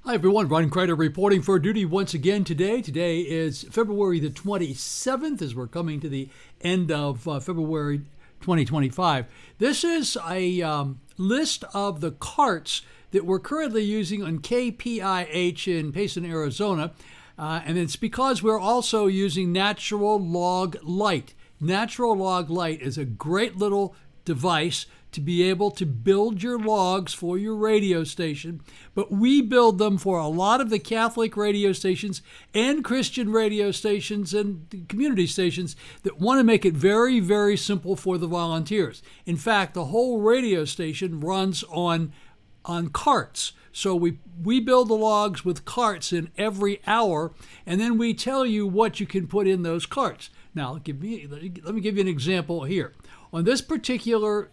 Hi everyone, Ron Crider reporting for duty once again today. Today is February the 27th as we're coming to the end of February 2025. This is a list of the carts that we're currently using on KPIH in Payson, Arizona. And it's because we're also using Natural Log Lite. Natural Log Lite is a great little device to be able to build your logs for your radio station, but we build them for a lot of the Catholic radio stations and Christian radio stations and community stations that want to make it very, very simple for the volunteers. In fact, the whole radio station runs on carts. So we build the logs with carts in every hour, and then we tell you what you can put in those carts. Now, let me give you an example here. On this particular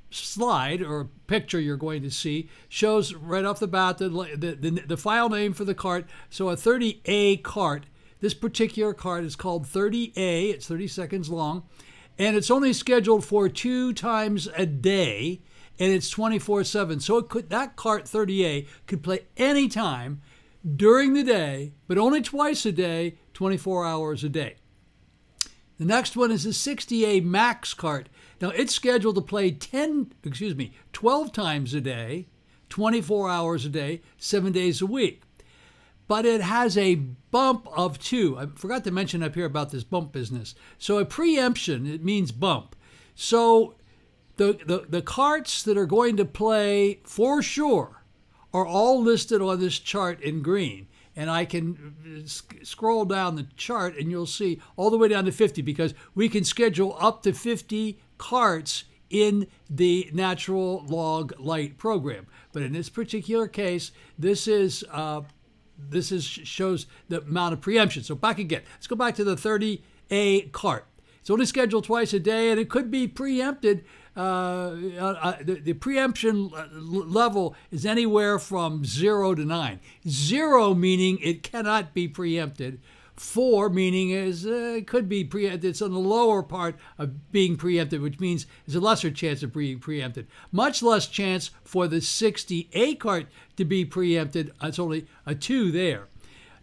slide or picture you're going to see shows right off the bat the file name for the cart. So a 30A cart. This particular cart is called 30A. It's 30 seconds long, and it's only scheduled for 2 times a day, and it's 24/7. So that cart 30A could play anytime during the day, but only twice a day, 24 hours a day. The next one is the 60A Max cart. Now it's scheduled to play 12 times a day, 24 hours a day, 7 days a week. But it has a bump of 2. I forgot to mention up here about this bump business. So a preemption, it means bump. So the carts that are going to play for sure are all listed on this chart in green. And I can scroll down the chart and you'll see all the way down to 50 because we can schedule up to 50 carts in the Natural Log Lite program. But in this particular case, this shows the amount of preemption. So back again, let's go back to the 30A cart. It's only scheduled twice a day, and it could be preempted. The preemption level is anywhere from 0 to 9. 0 meaning it cannot be preempted. 4 meaning it could be preempted. It's on the lower part of being preempted, which means there's a lesser chance of being preempted. Much less chance for the 60A cart to be preempted. It's only a 2 there.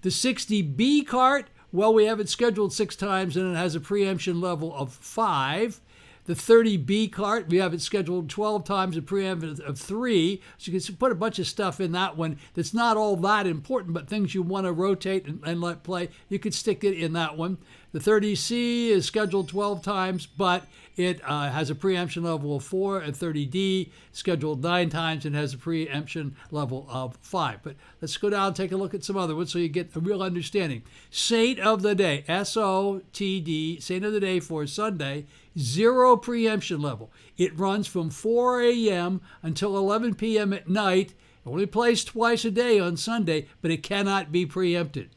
The 60B cart, well, we have it scheduled 6 times and it has a preemption level of 5. The 30B cart, we have it scheduled 12 times, a preemption of 3. So you can put a bunch of stuff in that one that's not all that important, but things you want to rotate and let play, you could stick it in that one. The 30C is scheduled 12 times, but it has a preemption level of 4. And 30D scheduled 9 times and has a preemption level of 5. But let's go down and take a look at some other ones so you get a real understanding. Saint of the Day, SOTD, Saint of the Day for Sunday, 0 preemption level. It runs from 4 a.m. until 11 p.m. at night. It only plays twice a day on Sunday, but it cannot be preempted.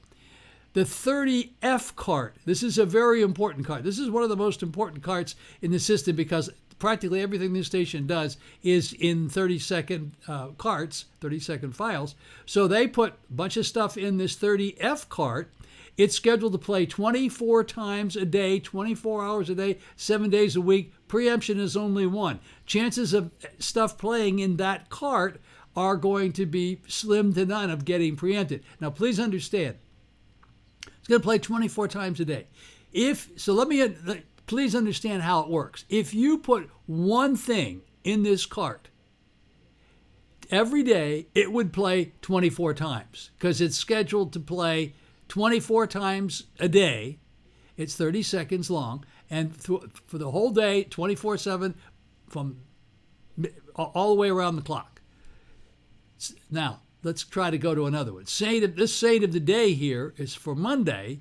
The 30F cart, this is a very important cart. This is one of the most important carts in the system because practically everything this station does is in 30-second carts, 30-second files. So they put a bunch of stuff in this 30F cart. It's scheduled to play 24 times a day, 24 hours a day, 7 days a week. Preemption is only 1. Chances of stuff playing in that cart are going to be slim to none of getting preempted. Now, please understand, it's going to play 24 times a day. Please understand how it works. If you put one thing in this cart every day, it would play 24 times because it's scheduled to play 24 times a day. It's 30 seconds long, and for the whole day, 24/7, from all the way around the clock. Now, let's try to go to another one. This Saint of the Day here is for Monday,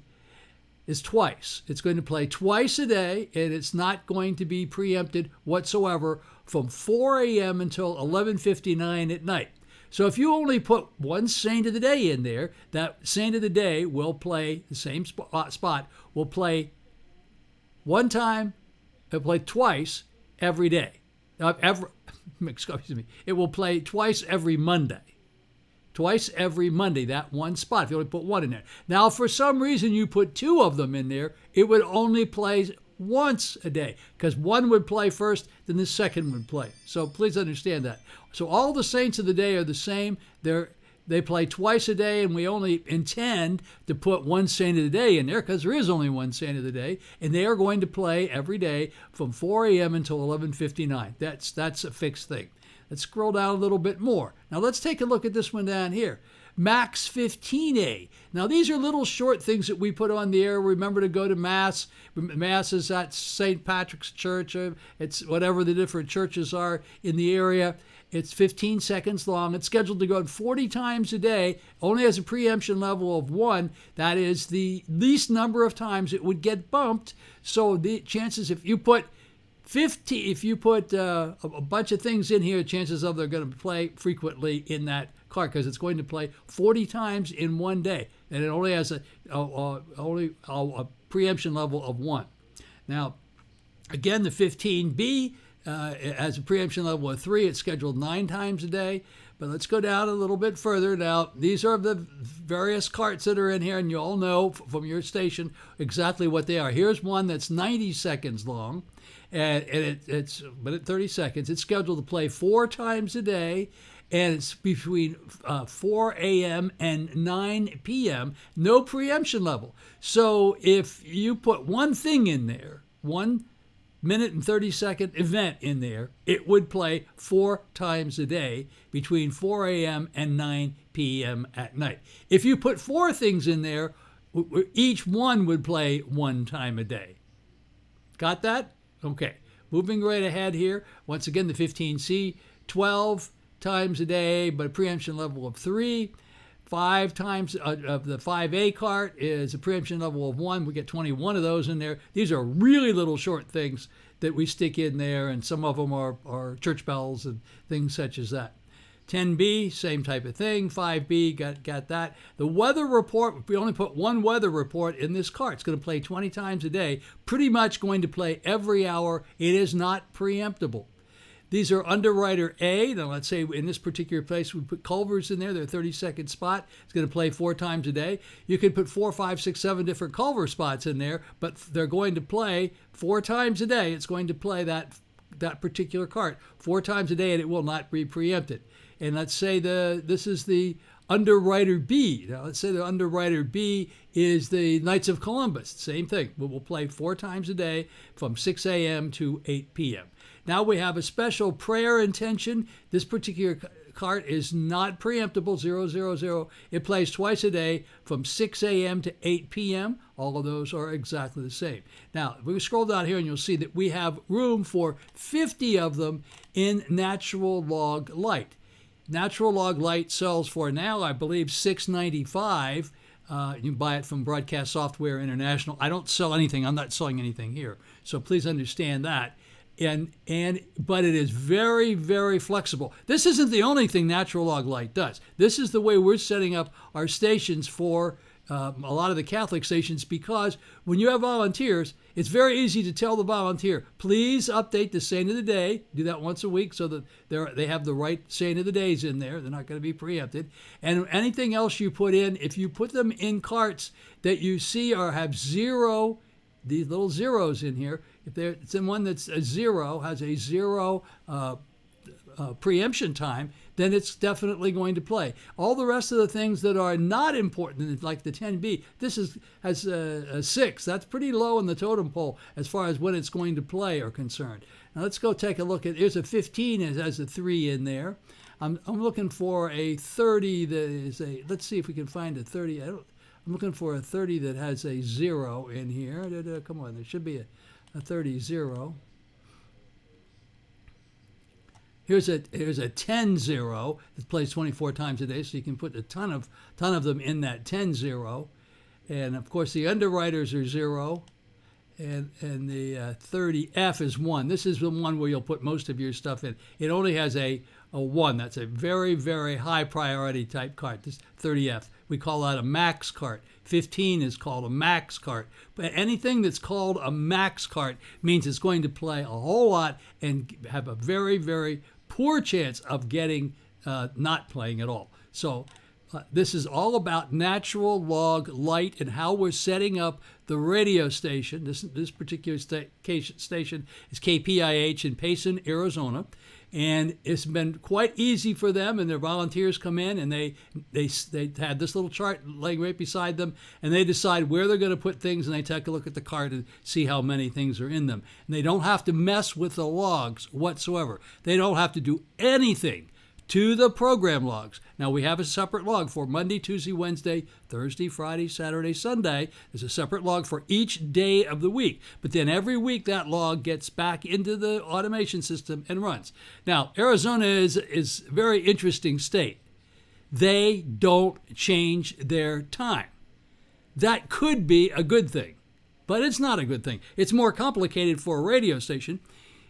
is twice. It's going to play twice a day, and it's not going to be preempted whatsoever from 4 a.m. until 11:59 at night. So if you only put one Saint of the Day in there, that Saint of the Day will play the same spot, will play one time, it'll play twice every day. Excuse me. It will play twice every Monday. Twice every Monday, that one spot, if you only put one in there. Now, if for some reason you put 2 of them in there, it would only play once a day, because one would play first, then the second would play. So please understand that. So all the saints of the day are the same. They play twice a day, and we only intend to put one saint of the day in there because there is only one saint of the day, and they are going to play every day from 4 a.m. until 11:59. That's a fixed thing. Let's scroll down a little bit more. Now let's take a look at this one down here. Max 15A. Now these are little short things that we put on the air. Remember to go to Mass. Mass is at St. Patrick's Church. It's whatever the different churches are in the area. It's 15 seconds long. It's scheduled to go 40 times a day. Only has a preemption level of 1. That is the least number of times it would get bumped. So the chances, if you put a bunch of things in here, chances of they're going to play frequently in that card because it's going to play 40 times in one day, and it only has a preemption level of 1. Now, again, the 15B has a preemption level of 3. It's scheduled 9 times a day. But let's go down a little bit further. Now, these are the various carts that are in here, and you all know from your station exactly what they are. Here's one that's 90 seconds long, but at 30 seconds. It's scheduled to play 4 times a day, and it's between 4 a.m. and 9 p.m. No preemption level. So if you put one thing in there, 1 minute and 30-second event in there, it would play 4 times a day between 4 a.m. and 9 p.m. at night. If you put 4 things in there, each one would play 1 time a day. Got that? Okay. Moving right ahead here. Once again, the 15C, 12 times a day, but a preemption level of 3. 5 times of the 5A cart is a preemption level of 1. We get 21 of those in there. These are really little short things that we stick in there, and some of them are church bells and things such as that. 10B, same type of thing. 5B, got that. The weather report, we only put one weather report in this cart. It's going to play 20 times a day, pretty much going to play every hour. It is not preemptible. These are underwriter A. Now, let's say in this particular place, we put Culver's in there. They're a 30-second spot. It's going to play 4 times a day. You could put 4, 5, 6, 7 different Culver spots in there, but they're going to play 4 times a day. It's going to play that particular cart 4 times a day, and it will not be preempted. And let's say this is the underwriter B. Now, let's say the underwriter B is the Knights of Columbus. Same thing. We'll play 4 times a day from 6 a.m. to 8 p.m. Now we have a special prayer intention. This particular cart is not preemptible, 000. It plays twice a day from 6 a.m. to 8 p.m. All of those are exactly the same. Now, we scroll down here and you'll see that we have room for 50 of them in Natural Log Lite. Natural Log Lite sells for now, I believe, $6.95. You can buy it from Broadcast Software International. I don't sell anything. I'm not selling anything here. So please understand that. But it is very, very flexible. This isn't the only thing Natural Log Lite does. This is the way we're setting up our stations for a lot of the Catholic stations, because when you have volunteers, it's very easy to tell the volunteer, please update the saint of the day. Do that once a week so that they have the right saint of the days in there. They're not going to be preempted. And anything else you put in, if you put them in carts that you see or have 0, these little zeros in here, if it's in one that's a 0, has a 0 preemption time, then it's definitely going to play. All the rest of the things that are not important, like the 10B, this has a 6. That's pretty low in the totem pole as far as when it's going to play are concerned. Now let's go take a look at, here's a 15, it has a 3 in there. I'm looking for a 30 that is let's see if we can find a 30. I'm looking for a 30 that has a 0 in here. Come on, there should be a 30 0. Here's a 10-0 that plays 24 times a day, so you can put a ton of them in that 10-0. And of course the underwriters are 0, and the 30F is 1. This is the one where you'll put most of your stuff in. It only has a 1. That's a very, very high priority type cart. This 30F. We call that a max cart. 15 is called a max cart. But anything that's called a max cart means it's going to play a whole lot and have a very, very poor chance of getting not playing at all. So This is all about natural log light and how we're setting up the radio station. This particular station is KPIH in Payson, Arizona. And it's been quite easy for them, and their volunteers come in, and they had this little chart laying right beside them, and they decide where they're going to put things, and they take a look at the card and see how many things are in them. And they don't have to mess with the logs whatsoever. They don't have to do anything to the program logs. Now, we have a separate log for Monday, Tuesday, Wednesday, Thursday, Friday, Saturday, Sunday. There's a separate log for each day of the week. But then every week that log gets back into the automation system and runs. Now, Arizona is a very interesting state. They don't change their time. That could be a good thing, but it's not a good thing. It's more complicated for a radio station,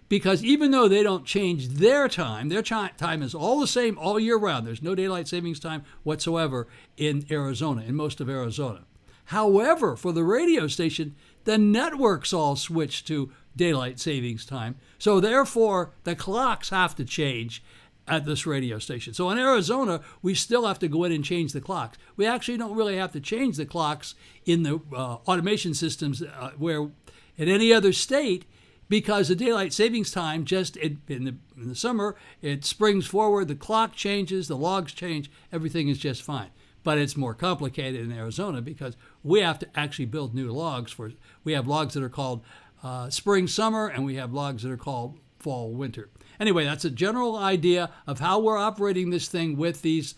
because even though they don't change their time is all the same all year round. There's no daylight savings time whatsoever in Arizona, in most of Arizona. However, for the radio station, the networks all switch to daylight savings time. So therefore, the clocks have to change at this radio station. So in Arizona, we still have to go in and change the clocks. We actually don't really have to change the clocks in the automation systems where in any other state, because the daylight savings time just in the summer, it springs forward, the clock changes, the logs change, everything is just fine. But it's more complicated in Arizona because we have to actually build new logs. We have logs that are called spring, summer, and we have logs that are called fall, winter. Anyway, that's a general idea of how we're operating this thing with these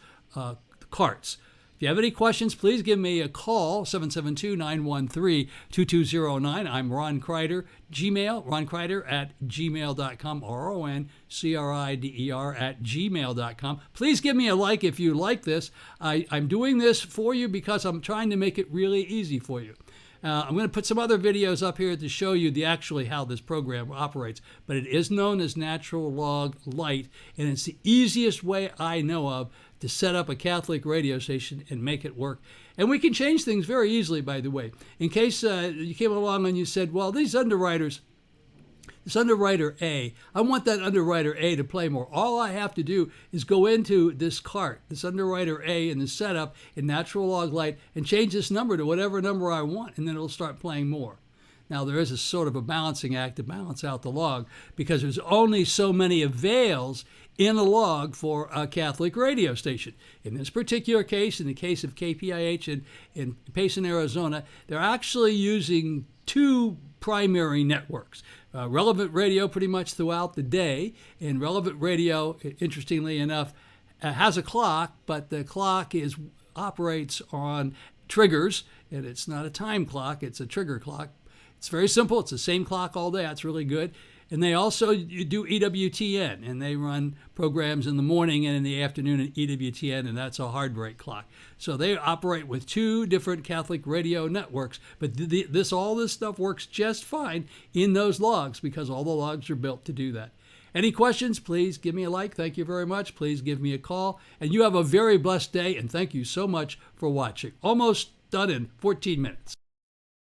carts. If you have any questions, please give me a call, 772-913-2209. I'm Ron Crider, Gmail, roncrider@gmail.com, RONCRIDER@gmail.com. Please give me a like if you like this. I'm doing this for you because I'm trying to make it really easy for you. I'm going to put some other videos up here to show you actually how this program operates, but it is known as Natural Log Lite, and it's the easiest way I know of to set up a Catholic radio station and make it work. And we can change things very easily, by the way. In case you came along and you said, well, this underwriter A, I want that underwriter A to play more. All I have to do is go into this cart, this underwriter A in the setup in Natural Log Lite, and change this number to whatever number I want, and then it'll start playing more. Now, there is a sort of a balancing act to balance out the log because there's only so many avails in a log for a Catholic radio station. In this particular case, in the case of KPIH in Payson, Arizona, they're actually using two primary networks. Relevant radio pretty much throughout the day, and relevant radio, interestingly enough, has a clock, but the clock operates on triggers, and it's not a time clock, it's a trigger clock. It's very simple. It's the same clock all day. That's really good. And they also do EWTN, and they run programs in the morning and in the afternoon at EWTN, and that's a hard break clock. So they operate with two different Catholic radio networks, but all this stuff works just fine in those logs because all the logs are built to do that. Any questions, please give me a like. Thank you very much. Please give me a call. And you have a very blessed day, and thank you so much for watching. Almost done in 14 minutes.